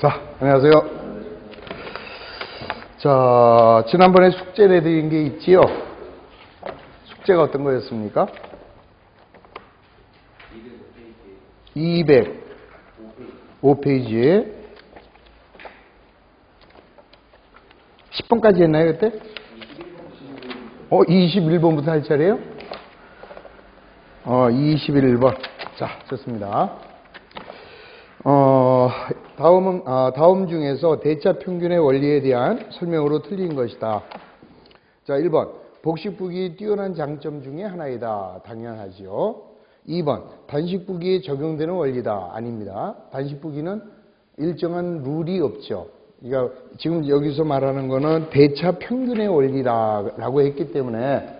자, 안녕하세요. 자, 지난번에 숙제 내드린 게 있지요? 숙제가 어떤 거였습니까? 205페이지에 10번까지 했나요, 그때? 21번부터 할 차례요? 21번. 자, 좋습니다. 다음 중에서 대차 평균의 원리에 대한 설명으로 틀린 것이다. 자, 1번. 복식부기의 뛰어난 장점 중에 하나이다. 당연하지요. 2번. 단식부기에 적용되는 원리다. 아닙니다. 단식부기는 일정한 룰이 없죠. 그러니까 지금 여기서 말하는 거는 대차 평균의 원리라고 했기 때문에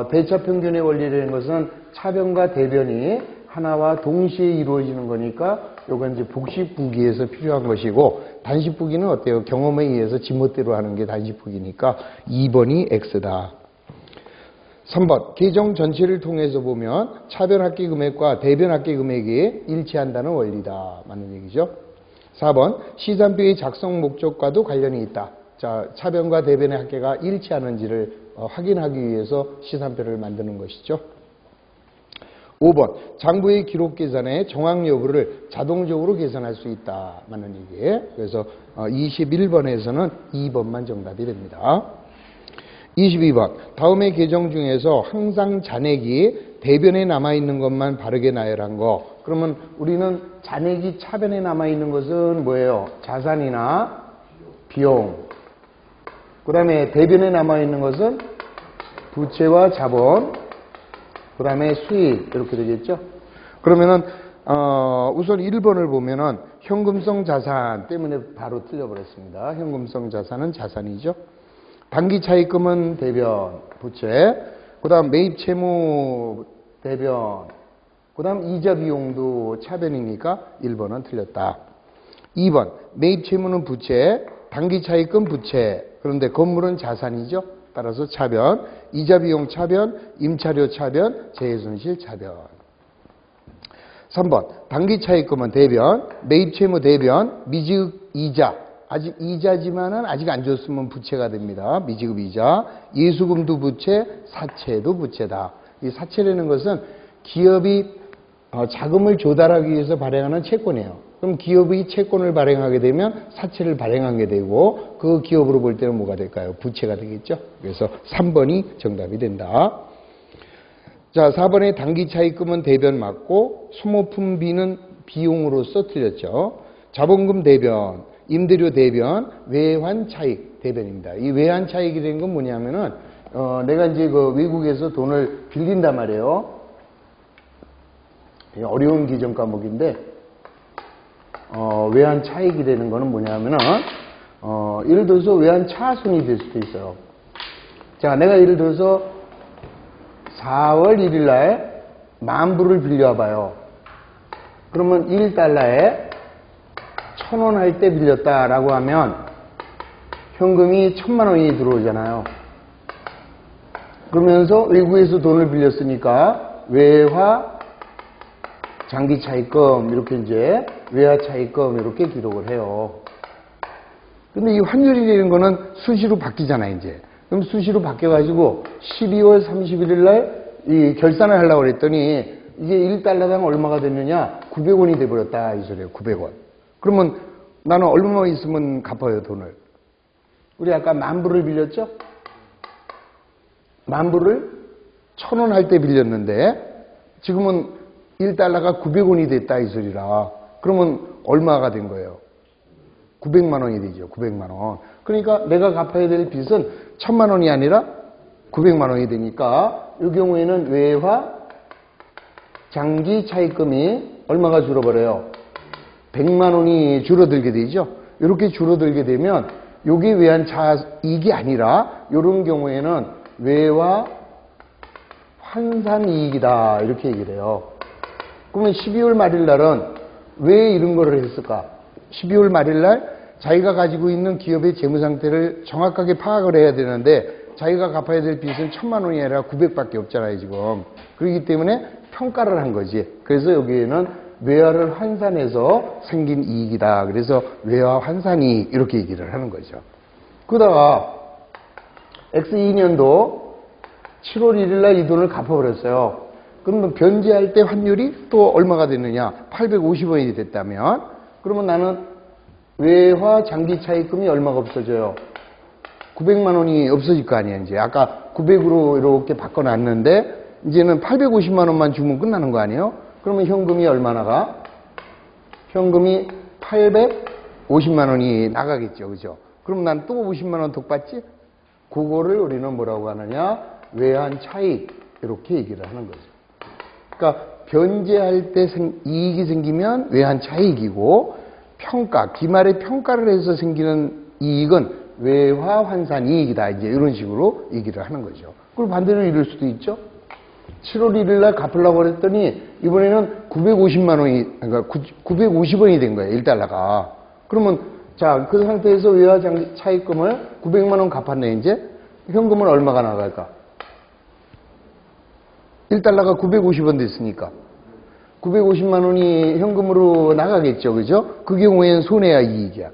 대차 평균의 원리라는 것은 차변과 대변이 하나와 동시에 이루어지는 거니까 요건 이제 복식부기에서 필요한 것이고, 단식부기는 어때요? 경험에 의해서 지멋대로 하는 게 단식부기니까 2번이 X다. 3번. 계정 전체를 통해서 보면 차변합계 금액과 대변합계 금액이 일치한다는 원리다. 맞는 얘기죠. 4번. 시산표의 작성 목적과도 관련이 있다. 자, 차변과 대변의 합계가 일치하는지를 확인하기 위해서 시산표를 만드는 것이죠. 5번. 장부의 기록 계산의 정확 여부를 자동적으로 계산할 수 있다. 맞는 얘기예요. 그래서 21번에서는 2번만 정답이 됩니다. 22번. 다음의 계정 중에서 항상 잔액이 대변에 남아있는 것만 바르게 나열한 거. 그러면 우리는 잔액이 차변에 남아있는 것은 뭐예요? 자산이나 비용. 그 다음에 대변에 남아있는 것은 부채와 자본. 그 다음에 수익. 이렇게 되겠죠? 그러면은 우선 1번을 보면은 현금성 자산 때문에 바로 틀려버렸습니다. 현금성 자산은 자산이죠. 단기 차입금은 대변, 부채. 그 다음 매입 채무 대변. 그 다음 이자 비용도 차변이니까 1번은 틀렸다. 2번. 매입 채무는 부채, 단기 차입금 부채. 그런데 건물은 자산이죠. 따라서 차변, 이자 비용 차변, 임차료 차변, 재해손실 차변. 3번. 단기 차입금은 대변, 매입 채무 대변, 미지급 이자. 아직 이자지만은 아직 안 줬으면 부채가 됩니다. 미지급 이자, 예수금도 부채, 사채도 부채다. 이 사채라는 것은 기업이 자금을 조달하기 위해서 발행하는 채권이에요. 그럼 기업이 채권을 발행하게 되면 사채를 발행하게 되고, 그 기업으로 볼 때는 뭐가 될까요? 부채가 되겠죠. 그래서 3번이 정답이 된다. 자, 4번의 단기 차입금은 대변 맞고, 소모품비는 비용으로서 틀렸죠. 자본금 대변, 임대료 대변, 외환 차익 대변입니다. 이 외환 차익이라는 건 뭐냐면은 내가 이제 그 외국에서 돈을 빌린단 말이에요. 어려운 기정 과목인데 외환 차익이라는 거는 뭐냐면은 예를 들어서 외환 차손이 될 수도 있어요. 자, 내가 예를 들어서 4월 1일 날 10,000불을 빌려 봐요. 그러면 1달러에 1,000원 할 때 빌렸다라고 하면 현금이 1,000만 원이 들어오잖아요. 그러면서 외국에서 돈을 빌렸으니까 외화 장기 차입금 이렇게 이제 외화 차입금 이렇게 기록을 해요. 근데 이 환율이라는 거는 수시로 바뀌잖아요, 이제. 그럼 수시로 바뀌어 가지고 12월 31일 날 이 결산을 하려고 그랬더니 이게 1달러당 얼마가 됐느냐? 900원이 돼 버렸다 이 소리예요. 900원. 그러면 나는 얼마 있으면 갚아요, 돈을? 우리 아까 10,000불을 빌렸죠? 10,000불을 1,000원 할 때 빌렸는데 지금은 1달러가 900원이 됐다 이 소리라. 그러면 얼마가 된 거예요? 900만 원이 되죠. 900만 원. 그러니까 내가 갚아야 될 빚은 1,000만 원이 아니라 900만 원이 되니까 이 경우에는 외화 장기 차입금이 얼마가 줄어버려요? 100만 원이 줄어들게 되죠. 이렇게 줄어들게 되면 이게 외환 차익이 아니라 이런 경우에는 외화 환산 이익이다 이렇게 얘기를 해요. 그러면 12월 말일 날은 왜 이런 거를 했을까? 12월 말일 날 자기가 가지고 있는 기업의 재무 상태를 정확하게 파악을 해야 되는데 자기가 갚아야 될 빚은 1,000만 원이 아니라 900밖에 없잖아요, 지금. 그렇기 때문에 평가를 한 거지. 그래서 여기에는 외화를 환산해서 생긴 이익이다. 그래서 외화 환산이익 이렇게 얘기를 하는 거죠. 그러다가 X2년도 7월 1일 날 이 돈을 갚아버렸어요. 그러면 변제할 때 환율이 또 얼마가 됐느냐? 850원이 됐다면 그러면 나는 외화 장기 차입금이 얼마가 없어져요? 900만 원이 없어질 거 아니에요. 이제 아까 900으로 이렇게 바꿔놨는데 이제는 850만 원만 주면 끝나는 거 아니에요? 그러면 현금이 얼마 나가? 현금이 850만 원이 나가겠죠. 그죠? 그럼 난 또 50만 원 더 받지? 그거를 우리는 뭐라고 하느냐? 외환 차익. 이렇게 얘기를 하는 거죠. 그러니까 변제할 때 이익이 생기면 외환 차익이고 평가, 기말에 평가를 해서 생기는 이익은 외화 환산 이익이다. 이제 이런 식으로 얘기를 하는 거죠. 그리고 반대로 이럴 수도 있죠. 7월 1일 날 갚으려고 그랬더니 이번에는 950만 원이, 그러니까 950원이 된 거예요. 1달러가. 그러면 자, 그 상태에서 외화 차입금을 900만 원 갚았네. 이제 현금은 얼마가 나갈까? 1달러가 950원 됐으니까 950만 원이 현금으로 나가겠죠. 그죠? 그 경우에는 손해야 이익이야.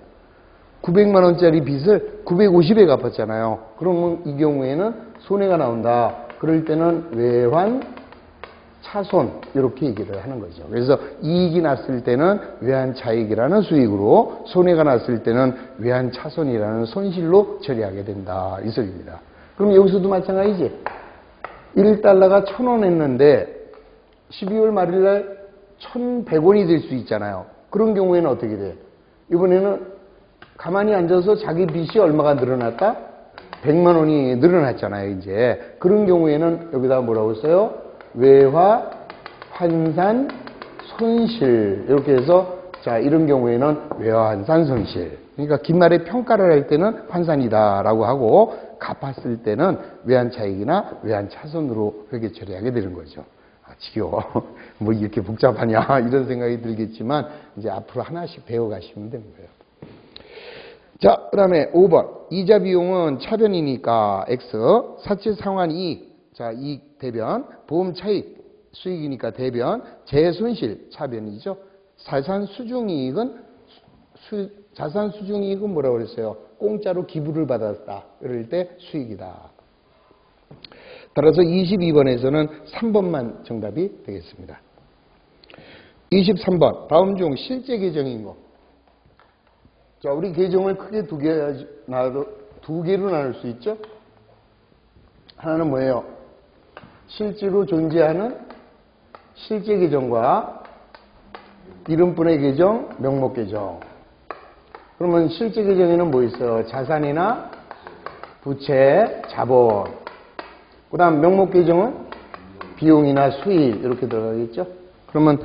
900만 원짜리 빚을 950에 갚았잖아요. 그러면 이 경우에는 손해가 나온다. 그럴 때는 외환 차손 이렇게 얘기를 하는 거죠. 그래서 이익이 났을 때는 외환 차익이라는 수익으로 손해가 났을 때는 외환 차손이라는 손실로 처리하게 된다. 이 소리입니다. 그럼 여기서도 마찬가지지. 1달러가 1,000원 했는데 12월 말일 날 1,100원이 될 수 있잖아요. 그런 경우에는 어떻게 돼? 이번에는 가만히 앉아서 자기 빚이 얼마가 늘어났다? 100만 원이 늘어났잖아요, 이제. 그런 경우에는 여기다 뭐라고 써요? 외화, 환산, 손실. 이렇게 해서, 자, 이런 경우에는 외화, 환산, 손실. 그러니까 긴말에 평가를 할 때는 환산이다라고 하고, 갚았을 때는 외환 차익이나 외환 차손으로 회계 처리하게 되는 거죠. 아, 지겨워. 뭐 이렇게 복잡하냐. 이런 생각이 들겠지만, 이제 앞으로 하나씩 배워가시면 되는 거예요. 자, 그 다음에 5번. 이자 비용은 차변이니까 X, 사채 상환 이익, 자, 이익 대변, 보험 차익, 수익이니까 대변, 재손실 차변이죠. 자산 수중 이익은, 자산 수중 이익은 뭐라고 그랬어요? 공짜로 기부를 받았다. 그럴 때 수익이다. 따라서 22번에서는 3번만 정답이 되겠습니다. 23번. 다음 중 실제 계정인 거. 자, 우리 계정을 크게 두 개로 나눌 수 있죠? 하나는 뭐예요? 실제로 존재하는 실제 계정과 이름뿐의 계정, 명목 계정. 그러면 실제 계정에는 뭐 있어요? 자산이나 부채, 자본. 그 다음 명목 계정은 비용이나 수입 이렇게 들어가겠죠? 그러면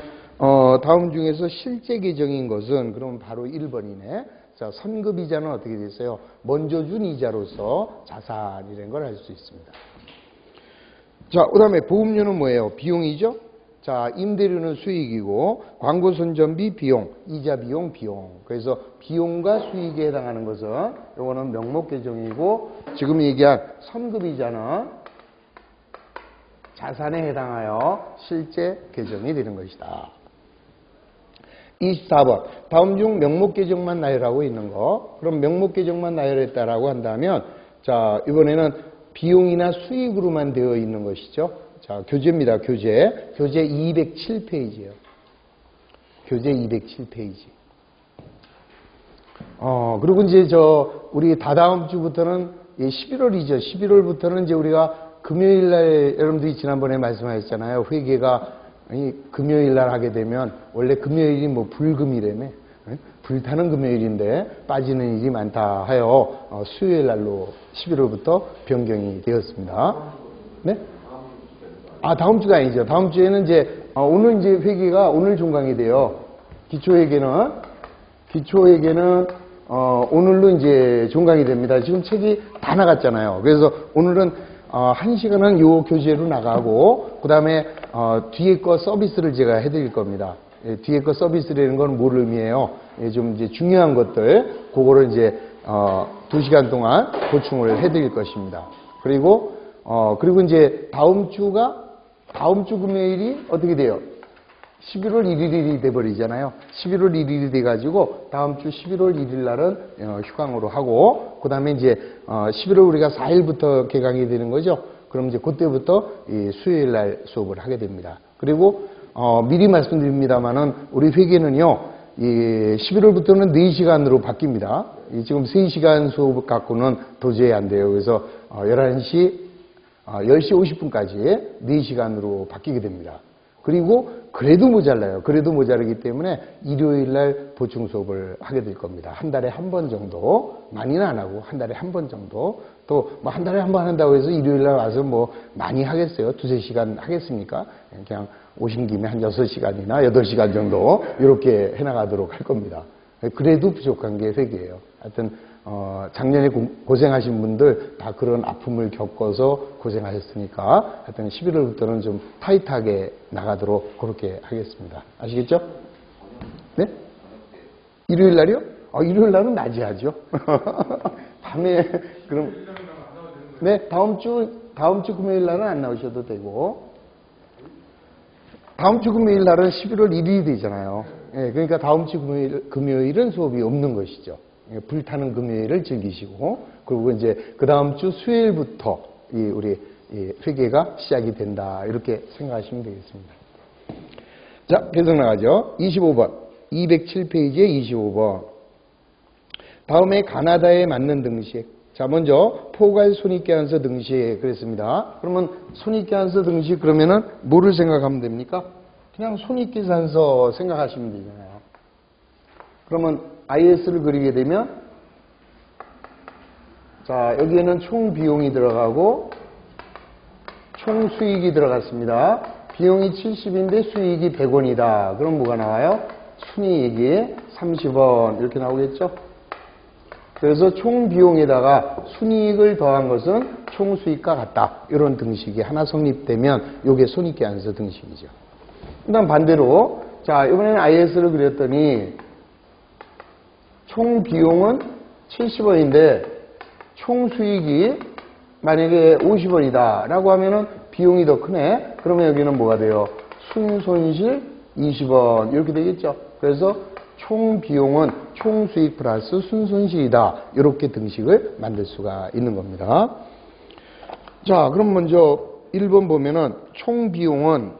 다음 중에서 실제 계정인 것은 그러면 바로 1번이네. 자, 선급이자는 어떻게 됐어요? 먼저 준 이자로서 자산이라는 걸 알 수 있습니다. 자, 그 다음에 보험료는 뭐예요? 비용이죠? 자, 임대료는 수익이고 광고 선전비 비용, 이자 비용, 비용. 그래서 비용과 수익에 해당하는 것은 이거는 명목 계정이고 지금 얘기한 선급이자는 자산에 해당하여 실제 계정이 되는 것이다. 24번. 다음 중 명목 계정만 나열하고 있는 거. 그럼 명목 계정만 나열했다라고 한다면 자, 이번에는 비용이나 수익으로만 되어 있는 것이죠. 자, 교재입니다. 교재. 교재 207페이지예요. 교재 207페이지. 그리고 이제 우리 다다음 주부터는 11월이죠. 11월부터는 이제 우리가 금요일 날 여러분들이 지난번에 말씀하셨잖아요. 회계가 금요일 날 하게 되면 원래 금요일이 뭐 불금이라며. 불타는 금요일인데 빠지는 일이 많다 하여 수요일 날로 11월부터 변경이 되었습니다. 네? 아, 다음 주가 아니죠. 다음 주에는 이제 오늘 이제 회계가 오늘 종강이 돼요. 기초회계는 오늘로 이제 종강이 됩니다. 지금 책이 다 나갔잖아요. 그래서 오늘은 1시간은 요 교재로 나가고 그다음에 뒤에 거 서비스를 제가 해드릴 겁니다. 예, 뒤에 거 서비스라는 건 뭘 의미해요? 예, 좀 이제 중요한 것들 그거를 이제 2시간 동안 보충을 해드릴 것입니다. 그리고 이제 다음 주 금요일이 어떻게 돼요? 11월 1일이 돼버리잖아요. 11월 1일이 돼가지고 다음 주 11월 1일 날은 휴강으로 하고, 그 다음에 이제 11월 우리가 4일부터 개강이 되는 거죠. 그럼 이제 그때부터 이 수요일 날 수업을 하게 됩니다. 그리고 미리 말씀드립니다만은 우리 회계는요, 이 11월부터는 4시간으로 바뀝니다. 지금 3시간 수업 갖고는 도저히 안 돼요. 그래서 10시 50분까지 4시간으로 바뀌게 됩니다. 그리고 그래도 모자라요. 그래도 모자르기 때문에 일요일 날 보충 수업을 하게 될 겁니다. 한 달에 한 번 정도, 많이는 안 하고 한 달에 한 번 정도. 또 뭐 한 달에 한 번 한다고 해서 일요일 날 와서 뭐 많이 하겠어요? 2-3시간 하겠습니까? 그냥 오신 김에 한 6시간이나 8시간 정도 이렇게 해나가도록 할 겁니다. 그래도 부족한 게 회계예요. 하여튼 작년에 고생하신 분들 다 그런 아픔을 겪어서 고생하셨으니까 하여튼 11월부터는 좀 타이트하게 나가도록 그렇게 하겠습니다. 아시겠죠? 네? 일요일 날이요? 일요일 날은 낮에 하죠. 밤에 그럼 네, 다음 주 금요일 날은 안 나오셔도 되고, 다음 주 금요일 날은 11월 1일이 되잖아요. 예, 그러니까 다음 주 금요일은 수업이 없는 것이죠. 불타는 금요일을 즐기시고, 그리고 이제 그 다음 주 수요일부터 우리 회계가 시작이 된다, 이렇게 생각하시면 되겠습니다. 자, 계속 나가죠. 25번 207페이지에 25번 다음에 가나다에 맞는 등식. 자, 먼저 포괄 손익계산서 등식 그랬습니다. 그러면 손익계산서 등식 그러면은 뭐를 생각하면 됩니까? 그냥 손익계산서 생각하시면 되잖아요. 그러면 IS를 그리게 되면, 자, 여기에는 총 비용이 들어가고 총 수익이 들어갔습니다. 비용이 70인데 수익이 100원이다. 그럼 뭐가 나와요? 순이익이 30원 이렇게 나오겠죠? 그래서 총 비용에다가 순이익을 더한 것은 총 수익과 같다. 이런 등식이 하나 성립되면 이게 손익계산서 등식이죠. 그 다음 반대로, 자, 이번에는 IS를 그렸더니 총 비용은 70원인데 총 수익이 만약에 50원이다 라고 하면은 비용이 더 크네. 그러면 여기는 뭐가 돼요? 순손실 20원 이렇게 되겠죠. 그래서 총 비용은 총 수익 플러스 순손실이다. 이렇게 등식을 만들 수가 있는 겁니다. 자, 그럼 먼저 1번 보면은 총 비용은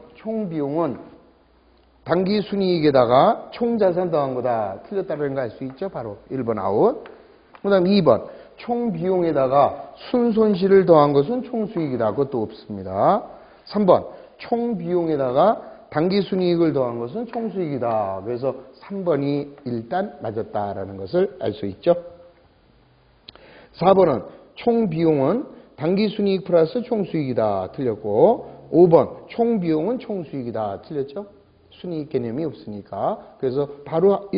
당기 순이익에다가 총 자산 더한 거다. 틀렸다는 거 알 수 있죠? 바로 1번 아웃. 그 다음 2번 총 비용에다가 순손실을 더한 것은 총 수익이다. 그것도 없습니다. 3번 총 비용에다가 당기 순이익을 더한 것은 총 수익이다. 그래서 3번이 일단 맞았다라는 것을 알 수 있죠. 4번은 총 비용은 당기 순이익 플러스 총 수익이다. 틀렸고, 5번 총 비용은 총 수익이다. 틀렸죠. 순이익 개념이 없으니까. 그래서 바로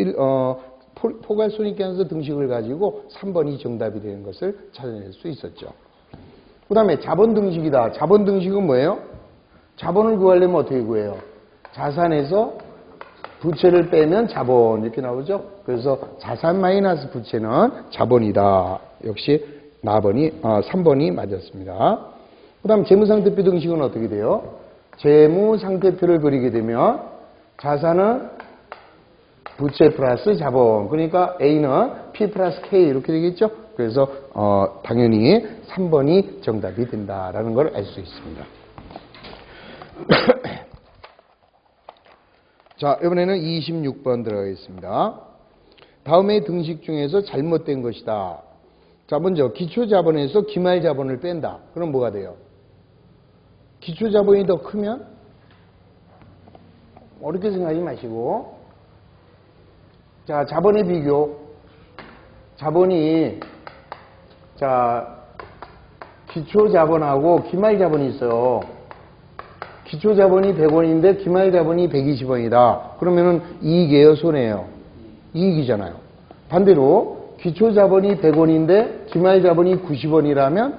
포괄 손익계산서 등식을 가지고 3번이 정답이 되는 것을 찾아낼 수 있었죠. 그 다음에 자본 등식이다. 자본 등식은 뭐예요? 자본을 구하려면 어떻게 구해요? 자산에서 부채를 빼면 자본 이렇게 나오죠. 그래서 자산 마이너스 부채는 자본이다. 역시 3번이 맞았습니다. 그 다음 재무상태표 등식은 어떻게 돼요? 재무상태표를 그리게 되면 자산은 부채 플러스 자본. 그러니까 A는 P 플러스 K 이렇게 되겠죠. 그래서 당연히 3번이 정답이 된다라는 걸 알 수 있습니다. 자, 이번에는 26번 들어가겠습니다. 다음의 등식 중에서 잘못된 것이다. 자, 먼저 기초자본에서 기말자본을 뺀다. 그럼 뭐가 돼요? 기초자본이 더 크면 어렵게 생각하지 마시고, 자, 자본의 비교. 자본이, 자, 기초자본하고 기말자본이 있어요. 기초자본이 100원인데 기말자본이 120원이다. 그러면은 이익이에요, 손해예요? 이익이잖아요. 반대로 기초자본이 100원인데 기말자본이 90원이라면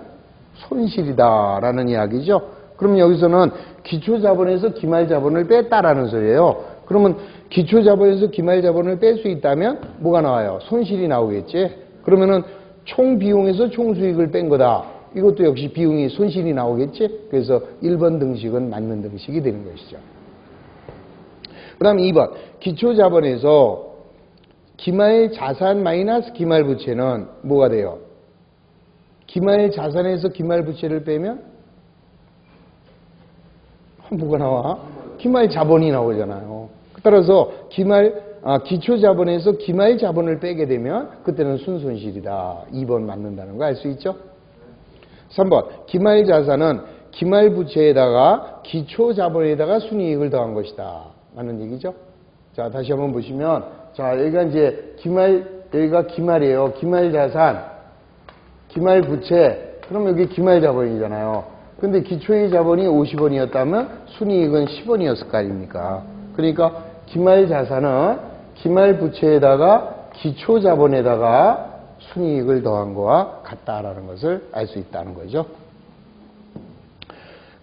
손실이다라는 이야기죠. 그럼 여기서는 기초자본에서 기말자본을 뺐다라는 소리예요. 그러면 기초자본에서 기말자본을 뺄 수 있다면 뭐가 나와요? 손실이 나오겠지. 그러면은 총 비용에서 총 수익을 뺀 거다. 이것도 역시 비용이 손실이 나오겠지. 그래서 1번 등식은 맞는 등식이 되는 것이죠. 그 다음 2번. 기초자본에서 기말 자산 마이너스 기말 부채는 뭐가 돼요? 기말 자산에서 기말 부채를 빼면 뭐가 나와? 기말 자본이 나오잖아요. 따라서 기초 자본에서 기말 자본을 빼게 되면 그때는 순손실이다. 2번 맞는다는 거 알 수 있죠? 3번. 기말 자산은 기말 부채에다가 기초 자본에다가 순이익을 더한 것이다. 맞는 얘기죠? 자, 다시 한번 보시면, 자, 여기가 이제 여기가 기말이에요. 기말 자산, 기말 부채, 그럼 여기 기말 자본이잖아요. 근데 기초의 자본이 50원이었다면 순이익은 10원이었을 거 아닙니까? 그러니까 기말 자산은 기말 부채에다가 기초 자본에다가 순이익을 더한 거와 같다라는 것을 알 수 있다는 거죠.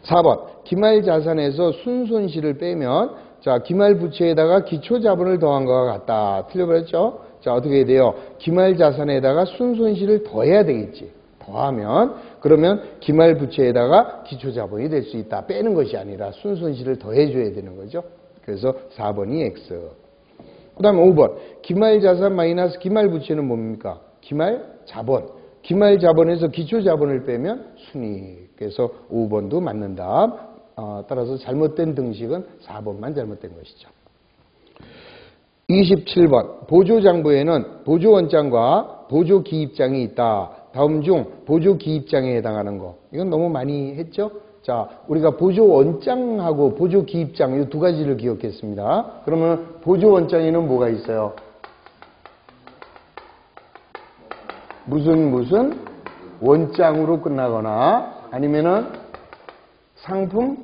4번. 기말 자산에서 순손실을 빼면 자, 기말 부채에다가 기초 자본을 더한 거와 같다. 틀려버렸죠? 자, 어떻게 해야 돼요? 기말 자산에다가 순손실을 더해야 되겠지. 더하면 그러면 기말 부채에다가 기초 자본이 될 수 있다. 빼는 것이 아니라 순손실을 더해줘야 되는 거죠. 그래서 4번이 X. 그 다음에 5번. 기말 자산 마이너스 기말 부채는 뭡니까? 기말 자본. 기말 자본에서 기초 자본을 빼면 순이익. 그래서 5번도 맞는다. 따라서 잘못된 등식은 4번만 잘못된 것이죠. 27번. 보조장부에는 보조원장과 보조기입장이 있다. 다음 중 보조기입장에 해당하는 거. 이건 너무 많이 했죠? 자, 우리가 보조원장하고 보조기입장 이 두 가지를 기억했습니다. 그러면 보조원장에는 뭐가 있어요? 무슨 원장으로 끝나거나 아니면은 상품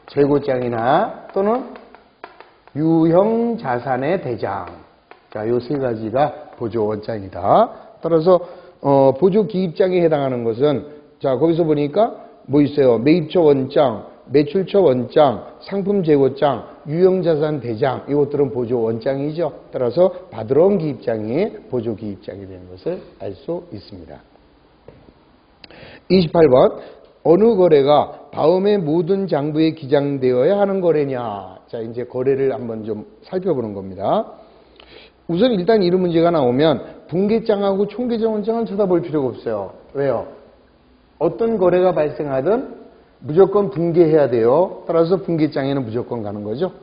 재고장이나 또는 유형 자산의 대장. 자, 요 세 가지가 보조원장이다. 따라서 보조기입장에 해당하는 것은 자, 거기서 보니까 뭐 있어요? 매입처 원장, 매출처 원장, 상품 재고장, 유형자산 대장 이것들은 보조원장이죠. 따라서 받으러 온 기입장이 보조기입장이 되는 것을 알 수 있습니다. 28번. 어느 거래가 다음의 모든 장부에 기장되어야 하는 거래냐. 자, 이제 거래를 한번 좀 살펴보는 겁니다. 우선 일단 이런 문제가 나오면 분계장하고 총계정원장은 쳐다볼 필요가 없어요. 왜요? 어떤 거래가 발생하든 무조건 분계해야 돼요. 따라서 분계장에는 무조건 가는 거죠.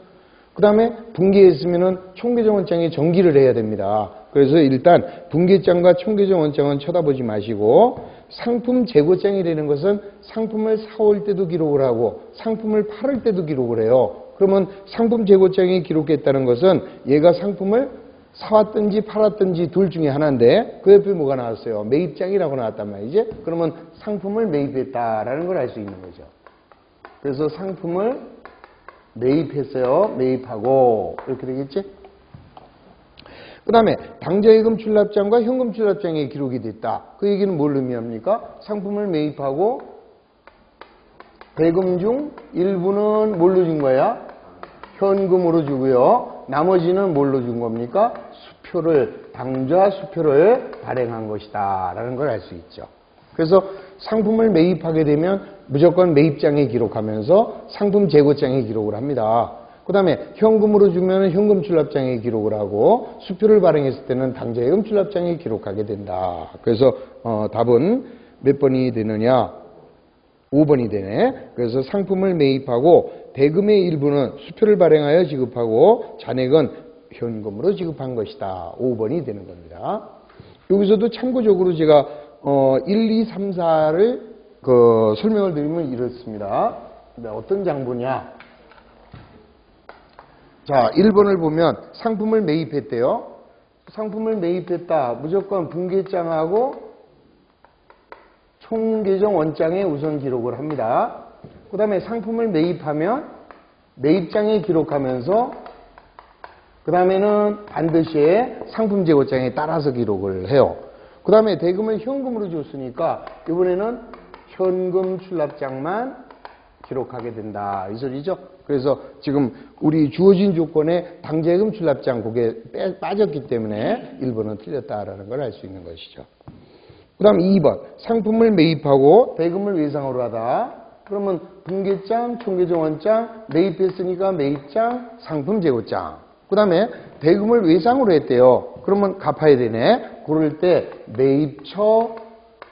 그 다음에 분계했으면은 총계정원장에 정기를 해야 됩니다. 그래서 일단 분계장과 총계정원장은 쳐다보지 마시고 상품 재고장이라는 것은 상품을 사올 때도 기록을 하고 상품을 팔을 때도 기록을 해요. 그러면 상품 재고장에 기록했다는 것은 얘가 상품을 사왔든지 팔았든지 둘 중에 하나인데 그 옆에 뭐가 나왔어요? 매입장이라고 나왔단 말이지. 그러면 상품을 매입했다라는 걸 알 수 있는 거죠. 그래서 상품을 매입했어요. 매입하고 이렇게 되겠지? 그 다음에 당좌예금 출납장과 현금 출납장에 기록이 됐다. 그 얘기는 뭘 의미합니까? 상품을 매입하고 대금 중 일부는 뭘로 준 거야? 현금으로 주고요. 나머지는 뭘로 준 겁니까? 당좌 수표를 발행한 것이다 라는 걸 알 수 있죠. 그래서 상품을 매입하게 되면 무조건 매입장에 기록하면서 상품 재고장에 기록을 합니다. 그 다음에 현금으로 주면 현금 출납장에 기록을 하고 수표를 발행했을 때는 당좌예금 출납장에 기록하게 된다. 그래서 답은 몇 번이 되느냐? 5번이 되네. 그래서 상품을 매입하고 대금의 일부는 수표를 발행하여 지급하고 잔액은 현금으로 지급한 것이다. 5번이 되는 겁니다. 여기서도 참고적으로 제가 1, 2, 3, 4를 설명을 드리면 이렇습니다. 어떤 장부냐? 자, 1번을 보면 상품을 매입했대요. 상품을 매입했다. 무조건 분계장하고 총계정 원장에 우선 기록을 합니다. 그 다음에 상품을 매입하면 매입장에 기록하면서 그 다음에는 반드시 상품 재고장에 따라서 기록을 해요. 그 다음에 대금을 현금으로 줬으니까 이번에는 현금 출납장만 기록하게 된다. 이 소리죠. 그래서 지금 우리 주어진 조건에 당좌예금 출납장 그게 빠졌기 때문에 1번은 틀렸다라는 걸 알 수 있는 것이죠. 그 다음 2번. 상품을 매입하고 대금을 외상으로 하다. 그러면 분계장, 총계정원장, 매입했으니까 매입장, 상품 재고장. 그 다음에 대금을 외상으로 했대요. 그러면 갚아야 되네. 그럴 때 매입처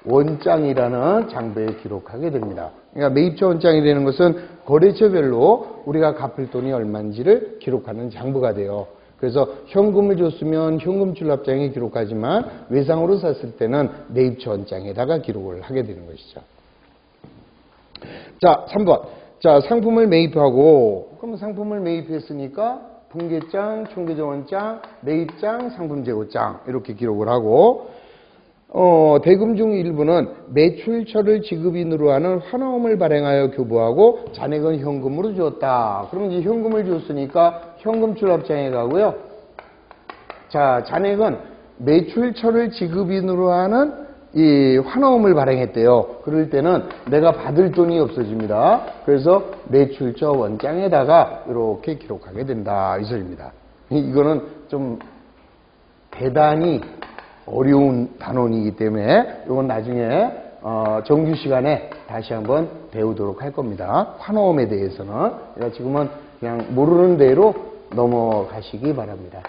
원장이라는 장부에 기록하게 됩니다. 그러니까 매입처 원장이라는 것은 거래처별로 우리가 갚을 돈이 얼마인지를 기록하는 장부가 돼요. 그래서 현금을 줬으면 현금 출납장에 기록하지만 외상으로 샀을 때는 매입처 원장에다가 기록을 하게 되는 것이죠. 자, 3번. 자, 상품을 매입하고, 그럼 상품을 매입했으니까 분계장, 총계정원장, 매입장, 상품재고장 이렇게 기록을 하고, 대금 중 일부는 매출처를 지급인으로 하는 환화음을 발행하여 교부하고 잔액은 현금으로 주었다. 그러면 이제 현금을 줬으니까 현금 출납장에 가고요. 자, 잔액은 매출처를 지급인으로 하는 이 환화음을 발행했대요. 그럴 때는 내가 받을 돈이 없어집니다. 그래서 매출처 원장에다가 이렇게 기록하게 된다. 이 소리입니다. 이거는 좀 대단히 어려운 단원이기 때문에 이건 나중에 정규 시간에 다시 한번 배우도록 할 겁니다. 환호음에 대해서는. 그러니까 지금은 그냥 모르는 대로 넘어가시기 바랍니다.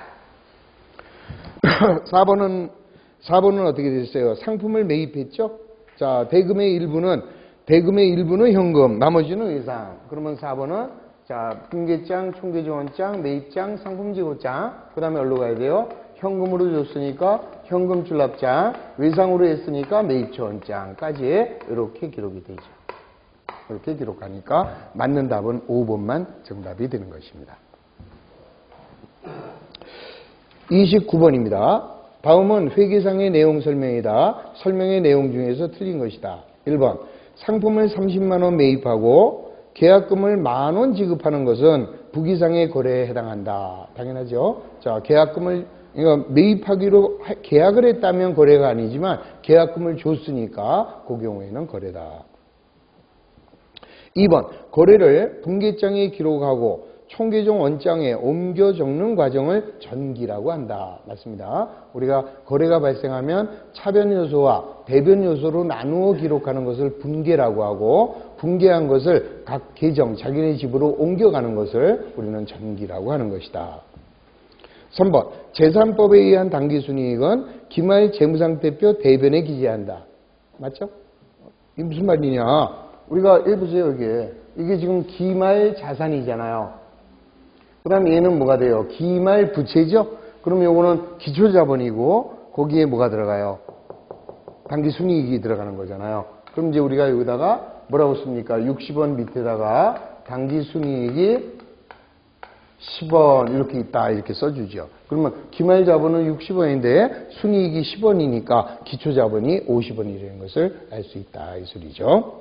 4번은 어떻게 됐어요? 상품을 매입했죠? 자, 대금의 일부는 현금, 나머지는 외상. 그러면 4번은 자, 분계장, 총계정원장, 매입장, 상품재고장. 그 다음에 어디로 가야 돼요? 현금으로 줬으니까 현금 출납장, 외상으로 했으니까 매입처 원장까지 이렇게 기록이 되죠. 이렇게 기록하니까 맞는 답은 5번만 정답이 되는 것입니다. 29번입니다. 다음은 회계상의 내용 설명이다. 설명의 내용 중에서 틀린 것이다. 1번. 상품을 30만 원 매입하고 계약금을 10,000원 지급하는 것은 부기상의 거래에 해당한다. 당연하죠. 자, 계약금을 그러니까 매입하기로 계약을 했다면 거래가 아니지만 계약금을 줬으니까 그 경우에는 거래다. 2번. 거래를 분계장에 기록하고 총계정 원장에 옮겨 적는 과정을 전기라고 한다. 맞습니다. 우리가 거래가 발생하면 차변 요소와 대변 요소로 나누어 기록하는 것을 분계라고 하고 분계한 것을 각 계정, 자기네 집으로 옮겨가는 것을 우리는 전기라고 하는 것이다. 3번. 재산법에 의한 당기순이익은 기말 재무상태표 대변에 기재한다. 맞죠? 이게 무슨 말이냐? 우리가 보세요. 이게 지금 기말 자산이잖아요. 그 다음에 얘는 뭐가 돼요? 기말 부채죠? 그럼 요거는 기초자본이고 거기에 뭐가 들어가요? 당기순이익이 들어가는 거잖아요. 그럼 이제 우리가 여기다가 뭐라고 씁니까? 60원 밑에다가 당기순이익이 10원 이렇게 있다 이렇게 써주죠. 그러면 기말자본은 60원인데 순이익이 10원이니까 기초자본이 50원이라는 것을 알 수 있다 이 소리죠.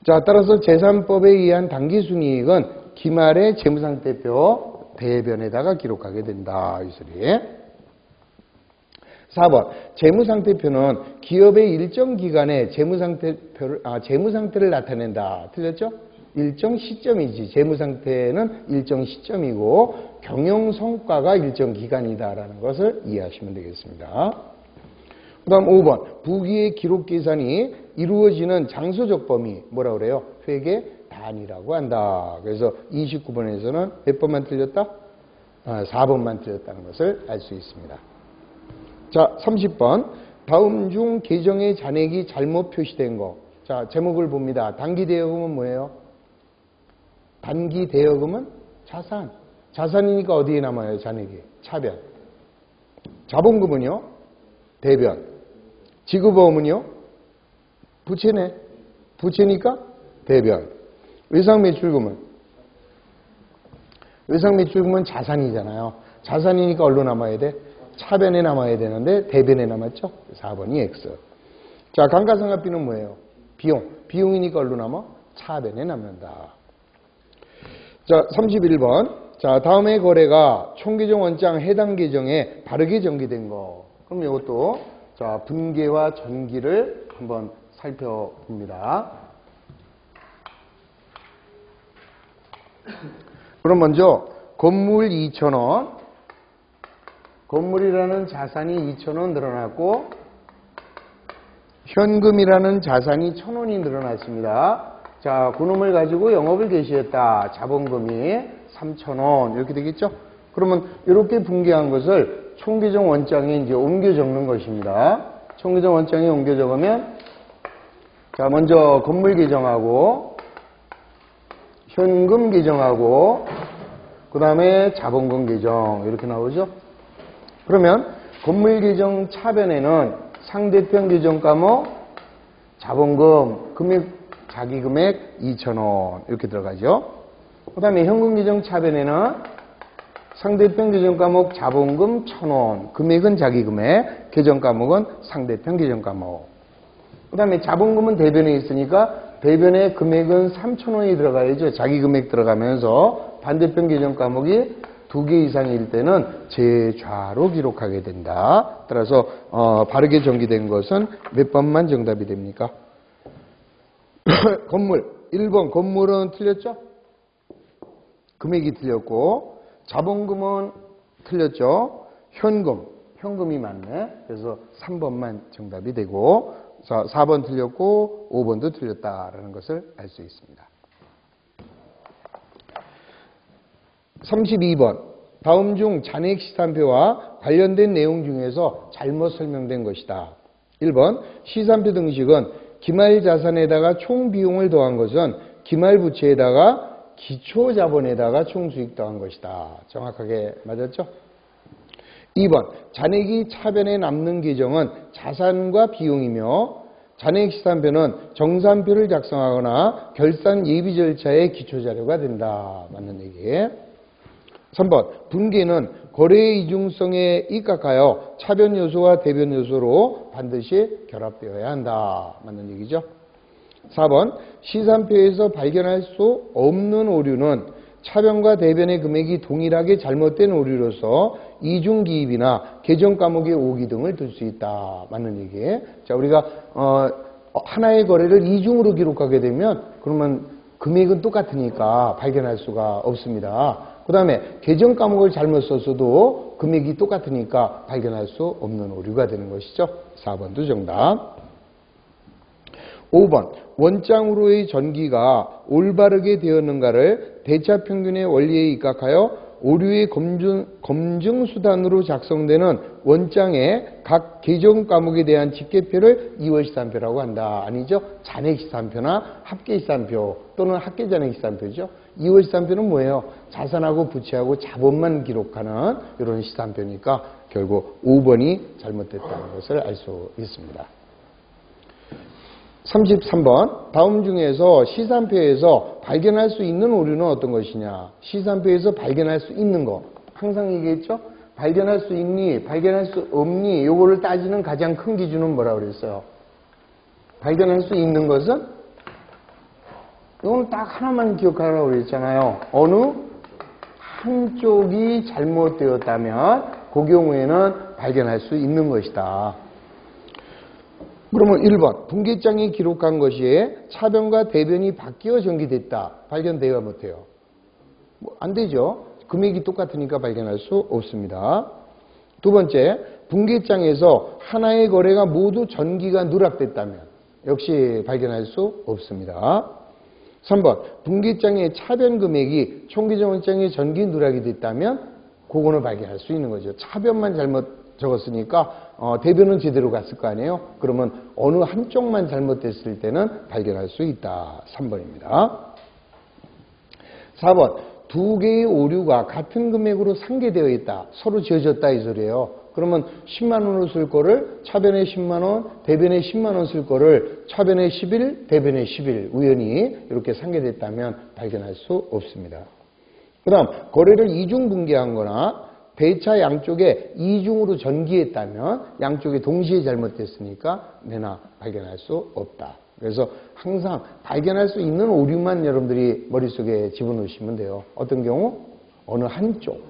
자, 따라서 재산법에 의한 당기순이익은 기말의 재무상태표 대변에다가 기록하게 된다 이 소리. 4번. 재무상태표는 기업의 일정 기간에 재무상태를 나타낸다. 틀렸죠? 일정 시점이지. 재무상태는 일정 시점이고 경영성과가 일정 기간이다라는 것을 이해하시면 되겠습니다. 그 다음 5번. 부기의 기록 계산이 이루어지는 장소적 범위 뭐라 그래요? 회계 단위라고 한다. 그래서 29번에서는 몇 번만 틀렸다? 4번만 틀렸다는 것을 알 수 있습니다. 자, 30번. 다음 중 계정의 잔액이 잘못 표시된 거. 자, 제목을 봅니다. 단기대여금은 뭐예요? 단기대여금은 자산. 자산이니까 어디에 남아요? 잔액이. 차변. 자본금은요? 대변. 지급어음은요? 부채네. 부채니까 대변. 외상매출금은? 외상매출금은 자산이잖아요. 자산이니까 어디로 남아야 돼? 차변에 남아야 되는데 대변에 남았죠? 4번이 X. 자, 감가상각비는 뭐예요? 비용. 비용이니까 어디로 남아? 차변에 남는다. 자, 31번. 자, 다음의 거래가 총계정 원장 해당 계정에 바르게 전개된 거. 그럼 이것도 자, 분계와 전기를 한번 살펴봅니다. 그럼 먼저 건물 2,000원. 건물이라는 자산이 2,000원 늘어났고 현금이라는 자산이 1,000원이 늘어났습니다. 자, 그놈을 가지고 영업을 개시했다. 자본금이 3,000원. 이렇게 되겠죠? 그러면 이렇게 붕괴한 것을 총계정 원장에 이제 옮겨 적는 것입니다. 총계정 원장에 옮겨 적으면, 자, 먼저 건물 계정하고, 현금 계정하고, 그 다음에 자본금 계정. 이렇게 나오죠? 그러면 건물 계정 차변에는 상대편 계정 과목, 자본금, 자기 금액 2,000원. 이렇게 들어가죠? 그 다음에 현금 계정 차변에는 상대편 계정 과목 자본금 1,000원, 금액은 자기 금액, 계정 과목은 상대편 계정 과목. 그 다음에 자본금은 대변에 있으니까 대변에 금액은 3,000원이 들어가야죠. 자기 금액 들어가면서 반대편 계정 과목이 2개 이상일 때는 제좌로 기록하게 된다. 따라서 바르게 전기된 것은 몇 번만 정답이 됩니까? 건물 1번 건물은 틀렸죠? 금액이 틀렸고 자본금은 틀렸죠? 현금이 맞네. 그래서 3번만 정답이 되고 4번 틀렸고 5번도 틀렸다라는 것을 알 수 있습니다. 32번 다음 중 잔액 시산표와 관련된 내용 중에서 잘못 설명된 것이다. 1번 시산표 등식은 기말자산에다가 총 비용을 더한 것은 기말부채에다가 기초자본에다가 총수익 더한 것이다. 정확하게 맞았죠? 2번 잔액이 차변에 남는 계정은 자산과 비용이며 잔액 시산표는 정산표를 작성하거나 결산 예비 절차의 기초자료가 된다. 맞는 얘기. 3번 분기는 거래의 이중성에 입각하여 차변 요소와 대변 요소로 반드시 결합되어야 한다. 맞는 얘기죠. 4번 시산표에서 발견할 수 없는 오류는 차변과 대변의 금액이 동일하게 잘못된 오류로서 이중기입이나 계정 과목의 오기 등을 들 수 있다. 맞는 얘기. 자, 우리가 하나의 거래를 이중으로 기록하게 되면 그러면 금액은 똑같으니까 발견할 수가 없습니다. 그 다음에 계정 과목을 잘못 썼어도 금액이 똑같으니까 발견할 수 없는 오류가 되는 것이죠. 4번도 정답. 5번 원장으로의 전기가 올바르게 되었는가를 대차평균의 원리에 입각하여 오류의 검증수단으로 작성되는 원장의 각 계정 과목에 대한 집계표를 이월시산표라고 한다. 아니죠? 잔액시산표나 합계시산표 또는 합계잔액시산표죠. 이월시산표는 뭐예요? 자산하고 부채하고 자본만 기록하는 이런 시산표니까 결국 5번이 잘못됐다는 것을 알 수 있습니다. 33번 다음 중에서 시산표에서 발견할 수 있는 오류는 어떤 것이냐. 시산표에서 발견할 수 있는 거 항상 얘기했죠. 발견할 수 있니 발견할 수 없니 요거를 따지는 가장 큰 기준은 뭐라고 그랬어요. 발견할 수 있는 것은 이건 딱 하나만 기억하라고 그랬잖아요. 어느 한쪽이 잘못되었다면 그 경우에는 발견할 수 있는 것이다. 그러면 1번 분기장에 기록한 것이 차변과 대변이 바뀌어 전기됐다. 발견돼야 못해요. 안 되죠. 금액이 똑같으니까 발견할 수 없습니다. 두 번째 분기장에서 하나의 거래가 모두 전기가 누락됐다면 역시 발견할 수 없습니다. 3번 분기장의 차변 금액이 총계정원장의 전기 누락이 됐다면 그거는 발견할 수 있는 거죠. 차변만 잘못 적었으니까 대변은 제대로 갔을 거 아니에요. 그러면 어느 한쪽만 잘못됐을 때는 발견할 수 있다. 3번입니다. 4번 두 개의 오류가 같은 금액으로 상계되어 있다. 서로 지어졌다 이 소리예요. 그러면 10만 원으로 쓸 거를 차변에 10만 원, 대변에 10만 원 쓸 거를 차변에 10일, 대변에 10일 우연히 이렇게 상계됐다면 발견할 수 없습니다. 그 다음 거래를 이중분기한 거나 대차 양쪽에 이중으로 전기했다면 양쪽에 동시에 잘못됐으니까 내나 발견할 수 없다. 그래서 항상 발견할 수 있는 오류만 여러분들이 머릿속에 집어넣으시면 돼요. 어떤 경우? 어느 한쪽.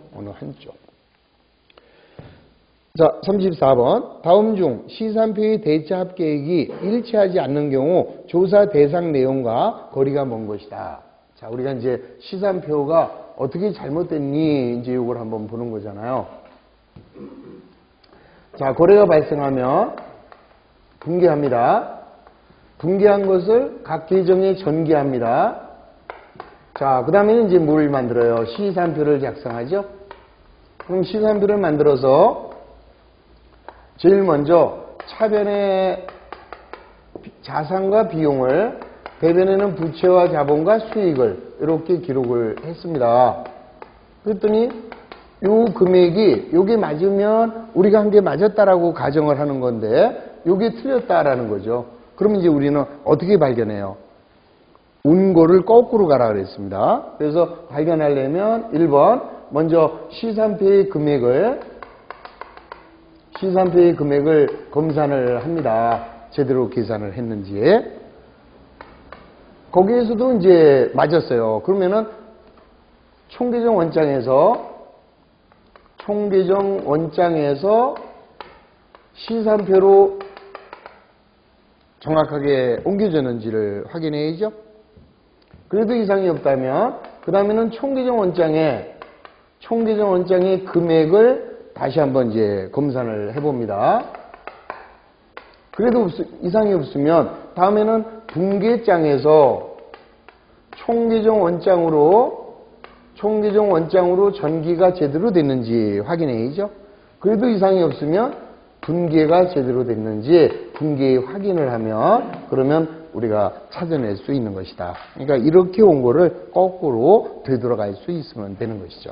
자, 34번 다음 중 시산표의 대차 합계액이 일치하지 않는 경우 조사 대상 내용과 거리가 먼 것이다. 자, 우리가 이제 시산표가 어떻게 잘못됐니? 이제 이걸 한번 보는 거잖아요. 자, 거래가 발생하면 분기합니다. 분계한 것을 각 계정에 전기합니다. 자, 그 다음에는 이제 뭘 만들어요? 시산표를 작성하죠. 그럼 시산표를 만들어서 제일 먼저 차변에 자산과 비용을, 대변에는 부채와 자본과 수익을 이렇게 기록을 했습니다. 그랬더니 요 금액이 요게 맞으면 우리가 한 게 맞았다라고 가정을 하는 건데 요게 틀렸다라는 거죠. 그러면 이제 우리는 어떻게 발견해요? 운고를 거꾸로 가라 그랬습니다. 그래서 발견하려면 1번 먼저 시산표의 금액을 검산을 합니다. 제대로 계산을 했는지. 거기에서도 이제 맞았어요. 그러면은 총계정 원장에서 시산표로 정확하게 옮겨졌는지를 확인해야죠. 그래도 이상이 없다면 그 다음에는 총계정 원장의 금액을 다시 한번 이제 검산을 해봅니다. 그래도 이상이 없으면 다음에는 분계장에서 총계정 원장으로 전기가 제대로 됐는지 확인해야죠. 그래도 이상이 없으면 분계가 제대로 됐는지 분계 확인을 하면 그러면 우리가 찾아낼 수 있는 것이다. 그러니까 이렇게 온 거를 거꾸로 되돌아갈 수 있으면 되는 것이죠.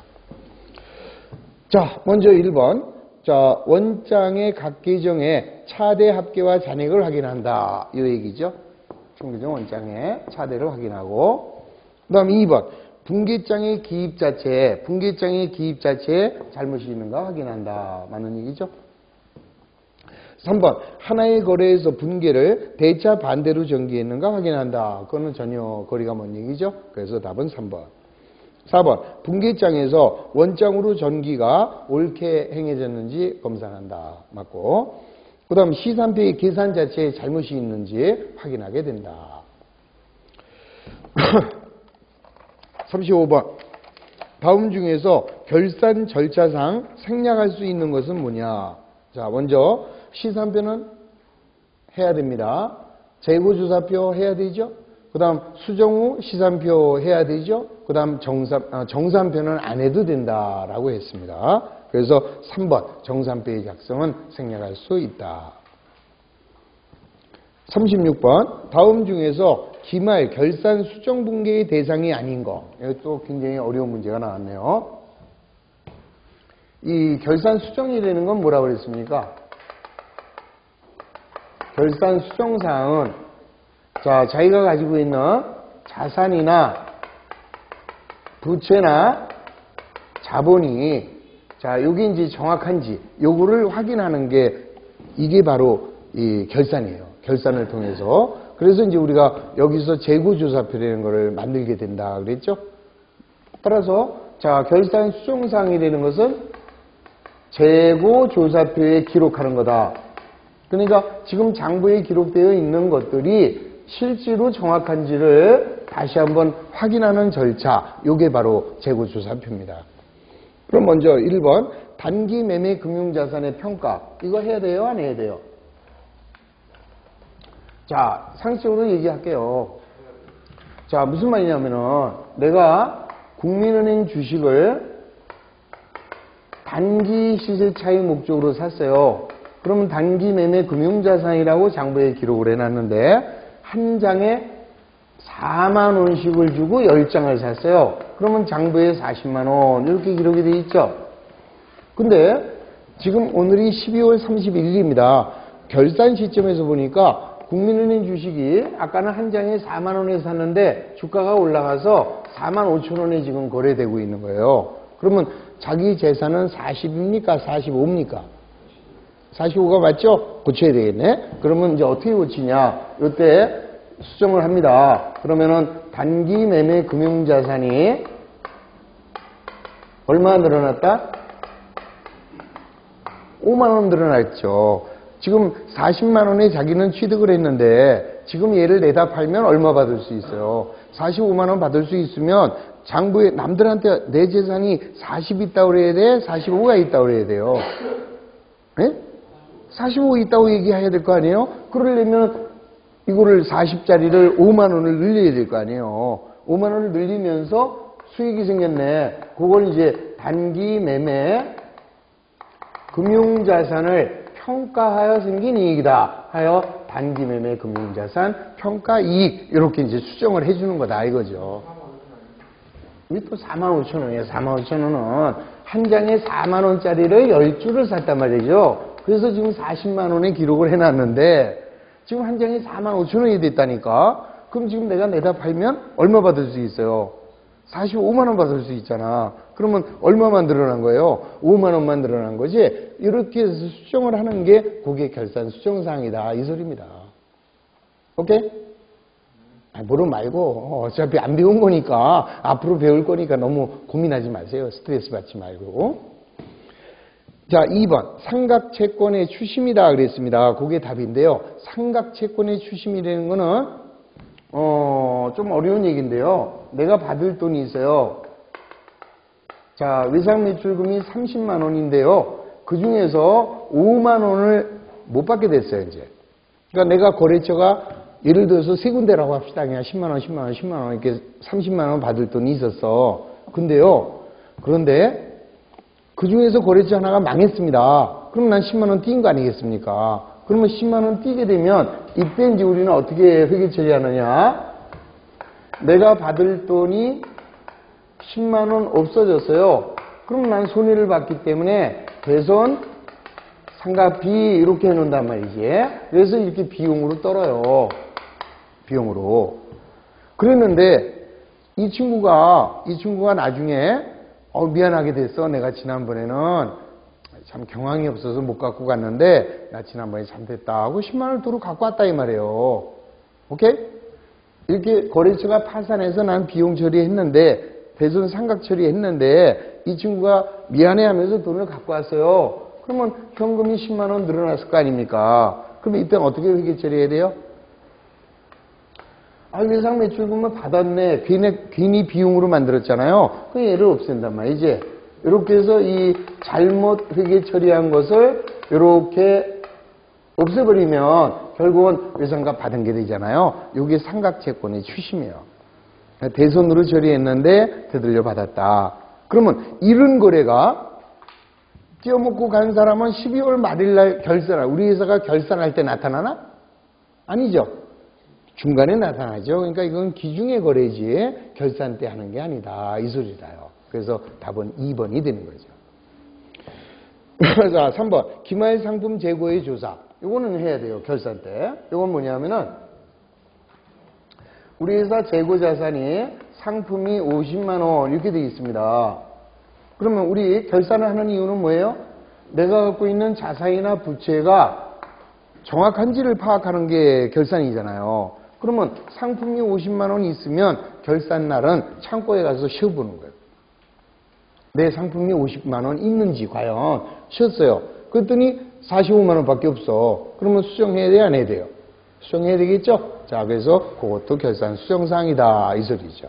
자, 먼저 1번. 자, 원장의 각 계정의 차대 합계와 잔액을 확인한다. 이 얘기죠. 총계정 원장의 차대를 확인하고. 그 다음 2번. 분계장의 기입 자체에 잘못이 있는가 확인한다. 맞는 얘기죠. 3번. 하나의 거래에서 분계를 대차 반대로 전개했는가 확인한다. 그거는 전혀 거리가 먼 얘기죠. 그래서 답은 3번. 4번. 분계장에서 원장으로 전기가 옳게 행해졌는지 검사한다. 맞고. 그 다음 시산표의 계산 자체에 잘못이 있는지 확인하게 된다. 35번. 다음 중에서 결산 절차상 생략할 수 있는 것은 뭐냐. 자, 먼저 시산표는 해야 됩니다. 재고조사표 해야 되죠. 그 다음 수정 후 시산표 해야 되죠. 그 다음 정산표는 안 해도 된다라고 했습니다. 그래서 3번 정산표의 작성은 생략할 수 있다. 36번 다음 중에서 기말 결산 수정 분계의 대상이 아닌 거. 이것도 굉장히 어려운 문제가 나왔네요. 이 결산 수정이라는 건 뭐라고 그랬습니까? 결산 수정사항은 자, 자기가 가지고 있는 자산이나 부채나 자본이 자, 요게 이제 정확한지 요거를 확인하는 게 이게 바로 이 결산이에요. 결산을 통해서. 그래서 이제 우리가 여기서 재고조사표라는 거를 만들게 된다 그랬죠? 따라서 자, 결산 수정사항이라는 것은 재고조사표에 기록하는 거다. 그러니까 지금 장부에 기록되어 있는 것들이 실제로 정확한지를 다시 한번 확인하는 절차, 요게 바로 재고조사표입니다. 그럼 먼저 1번 단기 매매 금융자산의 평가. 이거 해야 돼요? 안 해야 돼요? 자, 상식적으로 얘기할게요. 자, 무슨 말이냐면은 내가 국민은행 주식을 단기 시세 차익 목적으로 샀어요. 그러면 단기 매매 금융자산이라고 장부에 기록을 해놨는데 한 장에 4만 원씩을 주고 10장을 샀어요. 그러면 장부에 40만 원 이렇게 기록이 되어 있죠. 근데 지금 오늘이 12월 31일입니다. 결산 시점에서 보니까 국민은행 주식이 아까는 한 장에 4만 원에 샀는데 주가가 올라가서 4만 5천 원에 지금 거래되고 있는 거예요. 그러면 자기 재산은 40입니까? 45입니까? 45가 맞죠? 고쳐야 되겠네. 그러면 이제 어떻게 고치냐? 이때 수정을 합니다. 그러면은 단기 매매 금융자산이 얼마 늘어났다? 5만 원 늘어났죠. 지금 40만 원에 자기는 취득을 했는데 지금 얘를 내다 팔면 얼마 받을 수 있어요? 45만 원 받을 수 있으면 장부에 남들한테 내 재산이 40 있다고 그래야 돼? 45가 있다고 그래야 돼요? 네? 45 있다고 얘기해야 될 거 아니에요? 그러려면 이거를 40짜리를 5만 원을 늘려야 될 거 아니에요. 5만 원을 늘리면서 수익이 생겼네. 그걸 이제 단기 매매 금융자산을 평가하여 생긴 이익이다 하여 단기 매매 금융자산 평가 이익 이렇게 이제 수정을 해주는 거다 이거죠. 이게 또 45,000원이에요. 45,000원은 한 장에 4만 원짜리를 10주를 샀단 말이죠. 그래서 지금 40만 원에 기록을 해놨는데 지금 한 장에 4만 5천 원이 됐다니까. 그럼 지금 내가 내다 팔면 얼마 받을 수 있어요? 45만 원 받을 수 있잖아. 그러면 얼마만 늘어난 거예요? 5만 원만 늘어난 거지. 이렇게 해서 수정을 하는 게 고객 결산 수정사항이다 이 소리입니다. 오케이? 모르면 말고 어차피 안 배운 거니까 앞으로 배울 거니까 너무 고민하지 마세요. 스트레스 받지 말고. 자, 2번 삼각채권의 추심이다 그랬습니다. 그게 답인데요. 삼각채권의 추심이라는 거는 좀 어려운 얘기인데요. 내가 받을 돈이 있어요. 자, 외상매출금이 30만 원인데요. 그 중에서 5만 원을 못 받게 됐어요, 이제. 그러니까 내가 거래처가 예를 들어서 세 군데라고 합시다. 그냥 10만 원, 10만 원, 10만 원 이렇게 30만 원 받을 돈이 있었어. 근데요. 그런데 그 중에서 거래처 하나가 망했습니다. 그럼 난 10만 원 뛴 거 아니겠습니까? 그러면 10만 원 뛰게 되면 이때 이제 우리는 어떻게 회계 처리하느냐? 내가 받을 돈이 10만 원 없어졌어요. 그럼 난 손해를 봤기 때문에 대손 상가비 이렇게 해놓는단 말이지. 그래서 이렇게 비용으로 떨어요. 비용으로. 그랬는데 이 친구가 나중에 미안하게 됐어. 내가 지난번에는 참 경황이 없어서 못 갖고 갔는데 나 지난번에 잘못했다 하고 10만 원을 도로 갖고 왔다 이 말이에요. 오케이? 이렇게 거래처가 파산해서 난 비용 처리했는데 대손 상각 처리했는데 이 친구가 미안해하면서 돈을 갖고 왔어요. 그러면 현금이 10만 원 늘어났을 거 아닙니까? 그러면 이때 어떻게 회계 처리해야 돼요? 외상 매출금을 받았네. 괜히 비용으로 만들었잖아요. 그 얘를 없앤단 말이지. 이렇게 해서 이 잘못 회계 처리한 것을 이렇게 없애버리면 결국은 외상값 받은 게 되잖아요. 이게 상각채권의 추심이에요. 대손으로 처리했는데 되돌려 받았다. 그러면 이런 거래가 띄어먹고 간 사람은 12월 말일날 결산할, 우리 회사가 결산할 때 나타나나? 아니죠. 중간에 나타나죠. 그러니까 이건 기중의 거래지 결산 때 하는 게 아니다. 이 소리다요. 그래서 답은 2번이 되는 거죠. 자, 3번. 기말 상품 재고의 조사. 이거는 해야 돼요. 결산 때. 이건 뭐냐면은 우리 회사 재고 자산이 상품이 50만 원 이렇게 되어 있습니다. 그러면 우리 결산을 하는 이유는 뭐예요? 내가 갖고 있는 자산이나 부채가 정확한지를 파악하는 게 결산이잖아요. 그러면 상품이 50만 원 있으면 결산날은 창고에 가서 쉬어보는 거예요. 내 상품이 50만 원 있는지 과연 쉬었어요. 그랬더니 45만 원밖에 없어. 그러면 수정해야 돼요? 안 해야 돼요? 수정해야 되겠죠? 자, 그래서 그것도 결산 수정사항이다 이 소리죠.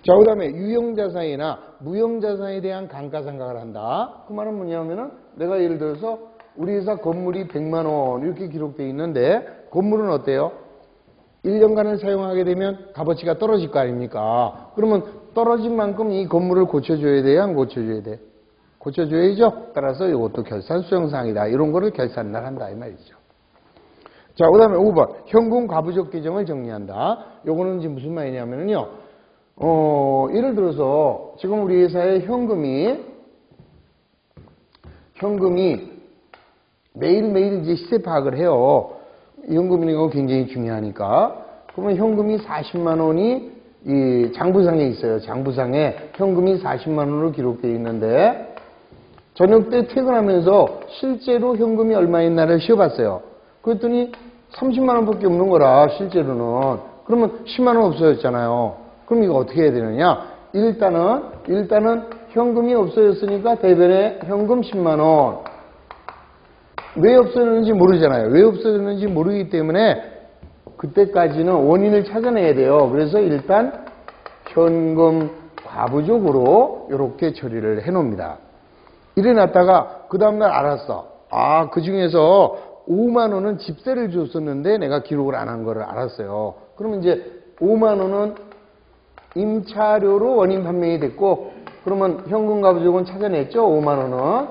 자, 그 다음에 유형자산이나 무형자산에 대한 감가상각을 한다. 그 말은 뭐냐면은 내가 예를 들어서 우리 회사 건물이 100만 원 이렇게 기록되어 있는데 건물은 어때요? 1년간을 사용하게 되면 값어치가 떨어질 거 아닙니까? 그러면 떨어진 만큼 이 건물을 고쳐줘야 돼요? 안 고쳐줘야 돼? 고쳐줘야죠? 따라서 이것도 결산 수정사항이다. 이런 거를 결산날 한다 이 말이죠. 자, 그 다음에 5번. 현금 과부적 계정을 정리한다. 요거는 지금 무슨 말이냐면요. 예를 들어서 지금 우리 회사에 현금이 매일매일 이제 시세 파악을 해요. 현금이라는 거 굉장히 중요하니까. 그러면 현금이 40만 원이 이 장부상에 있어요. 장부상에 현금이 40만 원으로 기록되어 있는데 저녁 때 퇴근하면서 실제로 현금이 얼마 있나를 쉬어봤어요. 그랬더니 30만 원밖에 없는 거라 실제로는. 그러면 10만 원 없어졌잖아요. 그럼 이거 어떻게 해야 되느냐? 일단은 현금이 없어졌으니까 대변에 현금 10만 원. 왜 없어졌는지 모르잖아요. 왜 없어졌는지 모르기 때문에 그때까지는 원인을 찾아내야 돼요. 그래서 일단 현금 과부적으로 이렇게 처리를 해놓습니다. 이래 놨다가 그 다음날 알았어. 그 중에서 5만 원은 집세를 줬었는데 내가 기록을 안 한 거를 알았어요. 그러면 이제 5만 원은 임차료로 원인 판명이 됐고, 그러면 현금 가부족은 찾아냈죠? 5만 원은.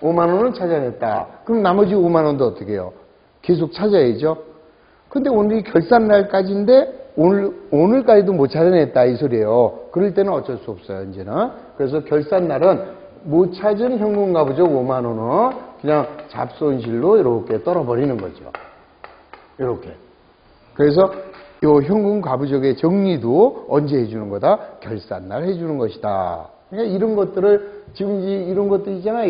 5만 원은 찾아냈다. 그럼 나머지 5만 원도 어떻게 해요? 계속 찾아야죠. 근데 오늘이 결산날까지인데 오늘까지도 못 찾아냈다 이 소리예요. 그럴 때는 어쩔 수 없어요, 이제는. 그래서 결산날은 못 찾은 현금 가부족 5만 원은 그냥 잡손실로 이렇게 떨어버리는 거죠. 이렇게. 그래서 요 현금 가부족의 정리도 언제 해주는 거다? 결산날 해주는 것이다. 그러니까 이런 것들을 지금 이런 것들 있잖아요.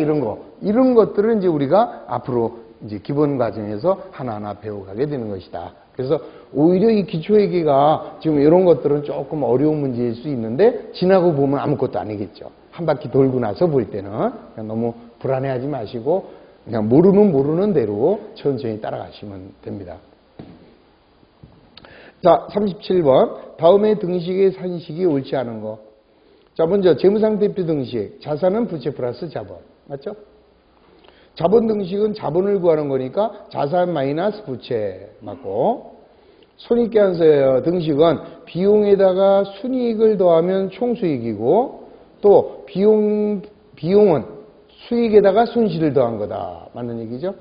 이런 것들을 이제 우리가 앞으로 이제 기본 과정에서 하나하나 배워가게 되는 것이다. 그래서 오히려 이 기초회계가 지금 이런 것들은 조금 어려운 문제일 수 있는데 지나고 보면 아무것도 아니겠죠. 한 바퀴 돌고 나서 볼 때는 그냥 너무 불안해하지 마시고 그냥 모르는 대로 천천히 따라가시면 됩니다. 자, 37번. 다음에 등식의 산식이 옳지 않은 거. 자, 먼저 재무상태표 등식. 자산은 부채 플러스 자본. 맞죠? 자본 등식은 자본을 구하는 거니까 자산 마이너스 부채 맞고, 손익계산서 등식은 비용에다가 순이익을 더하면 총수익이고, 또 비용은 수익에다가 손실을 더한 거다. 맞는 얘기죠?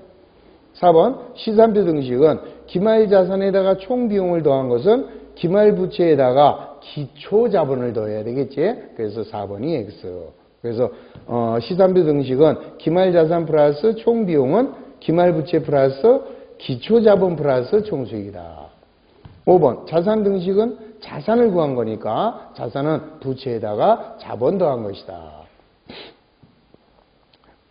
4번 시산표 등식은 기말자산에다가 총비용을 더한 것은 기말부채에다가 기초자본을 더해야 되겠지? 그래서 4번이 X. 그래서 시산표 등식은 기말자산 플러스 총비용은 기말부채 플러스 기초자본 플러스 총수익이다. 5번 자산 등식은 자산을 구한 거니까 자산은 부채에다가 자본 더한 것이다.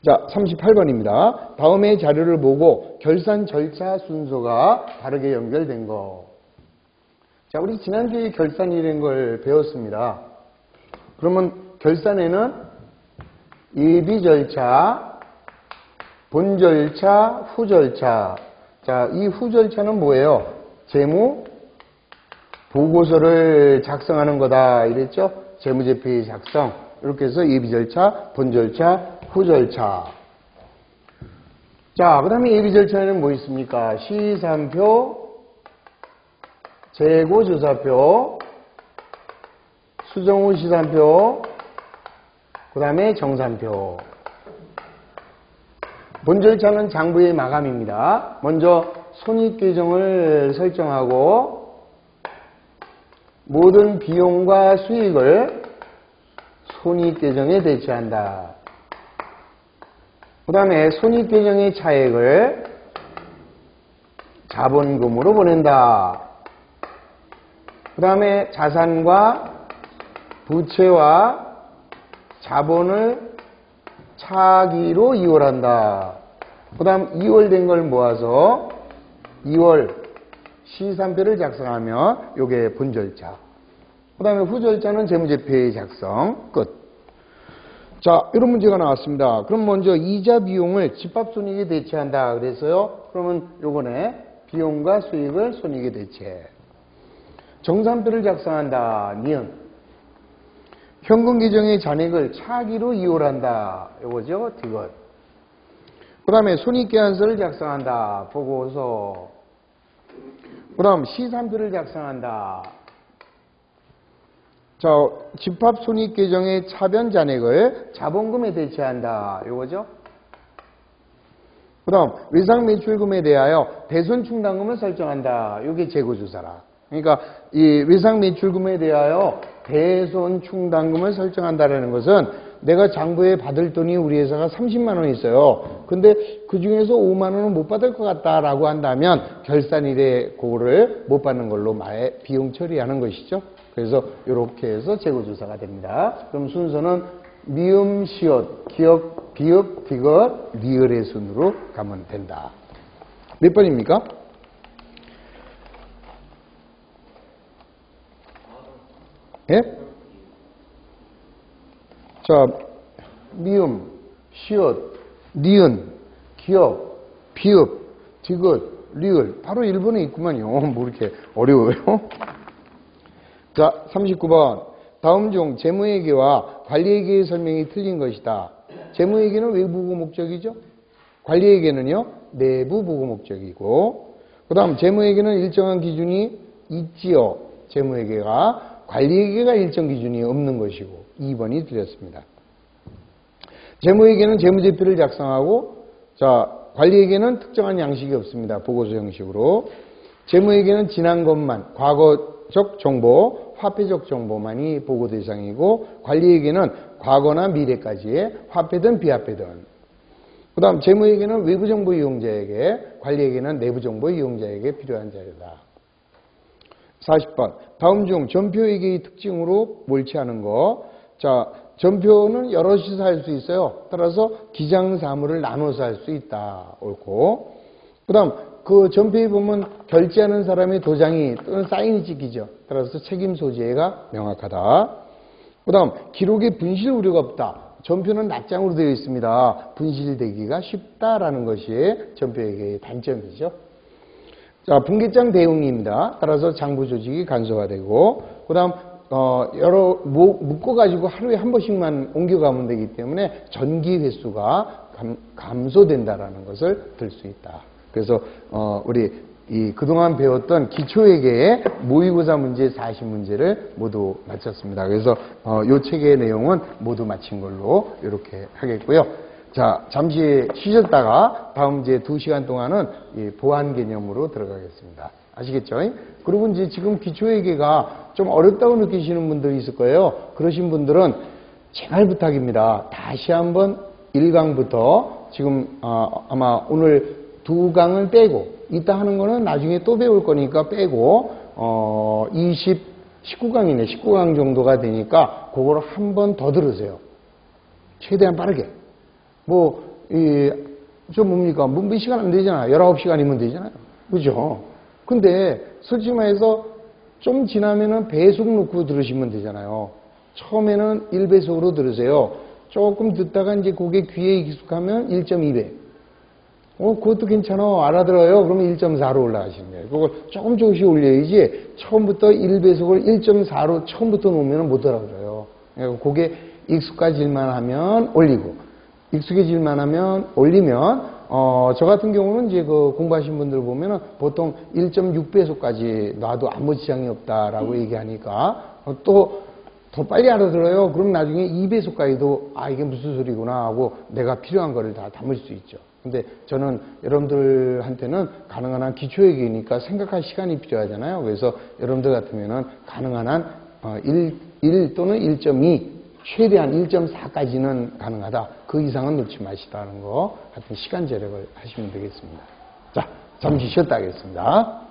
자, 38번입니다. 다음의 자료를 보고 결산 절차 순서가 다르게 연결된 거. 자, 우리 지난주에 결산이라는 걸 배웠습니다. 그러면 결산에는 예비 절차, 본 절차, 후 절차. 자, 이 후 절차는 뭐예요? 재무 보고서를 작성하는 거다 이랬죠? 재무제표의 작성. 이렇게 해서 예비 절차, 본 절차, 후 절차. 자, 그 다음에 예비 절차에는 뭐 있습니까? 시산표, 재고조사표, 수정 후 시산표, 그 다음에 정산표. 본 절차는 장부의 마감입니다. 먼저 손익계정을 설정하고 모든 비용과 수익을 손익계정에 대체한다. 그 다음에 손익계정의 차액을 자본금으로 보낸다. 그 다음에 자산과 부채와 자본을 차기로 이월한다. 그 다음 이월된 걸 모아서 2월 시산표를 작성하면 이게 본 절차. 그 다음에 후 절차는 재무제표의 작성. 끝. 자, 이런 문제가 나왔습니다. 그럼 먼저 이자 비용을 집합손익에 대체한다 그래서요. 그러면 요거네 비용과 수익을 손익에 대체. 정산표를 작성한다. 니은. 현금 계정의 잔액을 차기로 이월한다. 요거죠. 디귿. 그 다음에 손익계산서를 작성한다. 보고서. 그 다음 시산표를 작성한다. 자, 집합손익계정의 차변 잔액을 자본금에 대체한다. 요거죠. 그 다음 외상매출금에 대하여 대손충당금을 설정한다. 요게 재고조사라. 그러니까 이 외상매출금에 대하여 대손충당금을 설정한다라는 것은 내가 장부에 받을 돈이 우리 회사가 30만 원 있어요. 근데 그 중에서 5만 원은 못 받을 것 같다라고 한다면 결산일에 그거를 못 받는 걸로 비용 처리하는 것이죠. 그래서 이렇게 해서 재고조사가 됩니다. 그럼 순서는 미음, 시옷, 기역, 비읍, 디귿, 리을의 순으로 가면 된다. 몇 번입니까? 예? 자, 미음, 시옷, 니은, 기역, 비읍, 디귿, 리을. 바로 1번에 있구만요. 뭐 이렇게 어려워요? 자, 39번. 다음 중 재무회계와 관리회계의 설명이 틀린 것이다. 재무회계는 왜 부고 목적이죠? 관리회계는요, 내부 보고 목적이고, 그 다음 재무회계는 일정한 기준이 있지요. 재무회계가. 관리회계가 일정 기준이 없는 것이고, 2번이 틀렸습니다. 재무회계는 재무제표를 작성하고, 자, 관리회계는 특정한 양식이 없습니다. 보고서 형식으로. 재무회계는 지난 것만, 과거적 정보, 화폐적 정보만이 보고 대상이고, 관리회계는 과거나 미래까지의 화폐든 비화폐든. 그 다음 재무회계는 외부정보 이용자에게, 관리회계는 내부정보 이용자에게 필요한 자료다. 40번. 다음 중 전표회계의 특징으로 몰치하는 거. 자, 전표는 여럿이서 할 수 있어요. 따라서 기장사물을 나눠서 할 수 있다. 옳고. 그 다음 그 전표에 보면 결제하는 사람의 도장이 또는 사인이 찍히죠. 따라서 책임 소재가 명확하다. 그 다음 기록에 분실 우려가 없다. 전표는 낱장으로 되어 있습니다. 분실되기가 쉽다라는 것이 전표회계의 단점이죠. 자, 분계장 대응입니다. 따라서 장부 조직이 간소화되고, 그 다음 여러 묶어가지고 하루에 한 번씩만 옮겨가면 되기 때문에 전기 횟수가 감소된다라는 것을 들 수 있다. 그래서 우리 그동안 배웠던 기초회계의 모의고사 문제 40문제를 모두 마쳤습니다. 그래서 이 책의 내용은 모두 마친 걸로 이렇게 하겠고요. 자, 잠시 쉬셨다가 다음 이제 2시간 동안은 보완 개념으로 들어가겠습니다. 아시겠죠? 그리고 이제 지금 기초회계가 좀 어렵다고 느끼시는 분들이 있을 거예요. 그러신 분들은 제발 부탁입니다. 다시 한번 1강부터 지금 아마 오늘 2강을 빼고 이따 하는 거는 나중에 또 배울 거니까 빼고 19강이네. 19강 정도가 되니까 그거를 한 번 더 들으세요. 최대한 빠르게. 좀 뭡니까? 몇 시간 안 되잖아요. 19시간이면 되잖아요. 그죠? 근데 솔직히 말해서 좀 지나면은 배속 놓고 들으시면 되잖아요. 처음에는 1배속으로 들으세요. 조금 듣다가 이제 그게 귀에 익숙하면 1.2배. 그것도 괜찮아. 알아들어요. 그러면 1.4로 올라가시는 거예요. 그걸 조금씩 올려야지 처음부터 1배속을 1.4로 처음부터 놓으면 못 알아들어요. 그러니까 그게 익숙해질만 하면 올리고, 익숙해질만 하면 올리면, 저 같은 경우는 이제 그 공부하신 분들 보면은 보통 1.6배속까지 놔도 아무 지장이 없다라고 얘기하니까 또 더 빨리 알아들어요. 그럼 나중에 2배속까지도 이게 무슨 소리구나 하고 내가 필요한 거를 다 담을 수 있죠. 근데 저는 여러분들한테는 가능한 한 기초회계니까 생각할 시간이 필요하잖아요. 그래서 여러분들 같으면은 가능한 한 1 또는 1.2, 최대한 1.4까지는 가능하다. 그 이상은 놓지 마시라는 거. 하여튼 시간 절약을 하시면 되겠습니다. 자, 잠시 쉬었다 하겠습니다.